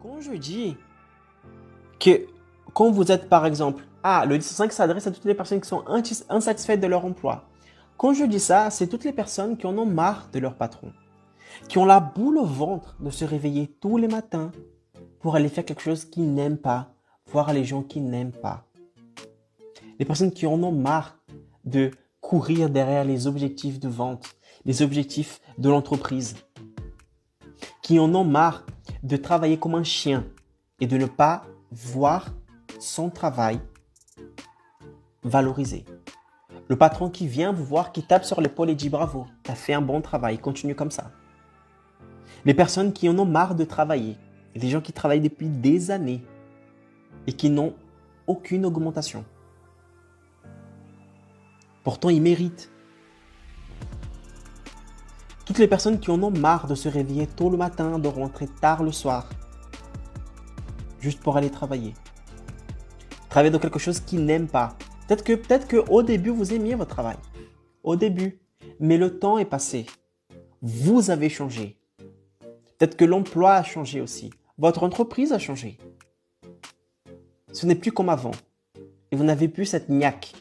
Quand je dis que quand vous êtes par exemple, le 10 s'adresse à toutes les personnes qui sont insatisfaites de leur emploi. Quand je dis ça, c'est toutes les personnes qui en ont marre de leur patron, qui ont la boule au ventre de se réveiller tous les matins pour aller faire quelque chose qu'ils n'aiment pas, voir les gens qu'ils n'aiment pas. Les personnes qui en ont marre de courir derrière les objectifs de vente, les objectifs de l'entreprise, qui en ont marre de travailler comme un chien et de ne pas voir son travail valorisé. Le patron qui vient vous voir, qui tape sur l'épaule et dit bravo, tu as fait un bon travail, continue comme ça. Les personnes qui en ont marre de travailler, des gens qui travaillent depuis des années et qui n'ont aucune augmentation. Pourtant, ils méritent. Toutes les personnes qui en ont marre de se réveiller tôt le matin, de rentrer tard le soir, juste pour aller travailler. Travailler dans quelque chose qu'ils n'aiment pas. Peut-être que au début, vous aimiez votre travail. Au début. Mais le temps est passé. Vous avez changé. Peut-être que l'emploi a changé aussi. Votre entreprise a changé. Ce n'est plus comme avant. Et vous n'avez plus cette niaque.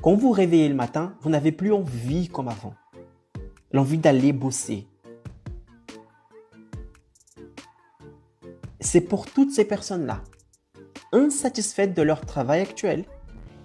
Quand vous vous réveillez le matin, vous n'avez plus envie comme avant. L'envie d'aller bosser. C'est pour toutes ces personnes-là, insatisfaites de leur travail actuel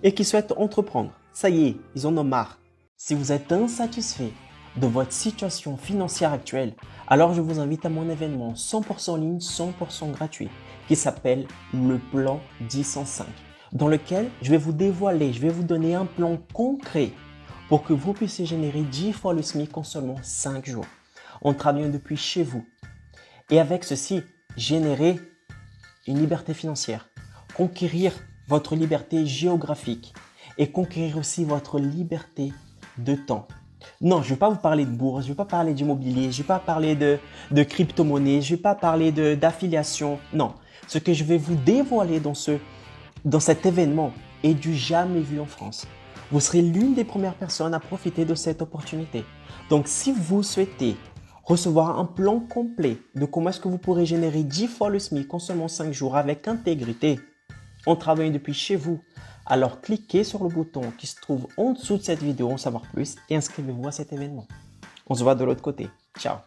et qui souhaitent entreprendre. Ça y est, ils en ont marre. Si vous êtes insatisfait de votre situation financière actuelle, alors je vous invite à mon événement 100% en ligne, 100% gratuit qui s'appelle le plan 10 en 5, dans lequel je vais vous dévoiler, je vais vous donner un plan concret pour que vous puissiez générer 10 fois le SMIC en seulement 5 jours, en travaillant depuis chez vous. Et avec ceci, générer une liberté financière, conquérir votre liberté géographique et conquérir aussi votre liberté de temps. Non, je ne vais pas vous parler de bourse, je ne vais pas parler d'immobilier, je ne vais pas parler de crypto-monnaie, je ne vais pas parler d'affiliation. Non, ce que je vais vous dévoiler dans cet événement est du jamais vu en France. Vous serez l'une des premières personnes à profiter de cette opportunité. Donc, si vous souhaitez recevoir un plan complet de comment est-ce que vous pourrez générer 10 fois le SMIC en seulement 5 jours avec intégrité, en travaillant depuis chez vous, alors cliquez sur le bouton qui se trouve en dessous de cette vidéo en savoir plus et inscrivez-vous à cet événement. On se voit de l'autre côté. Ciao.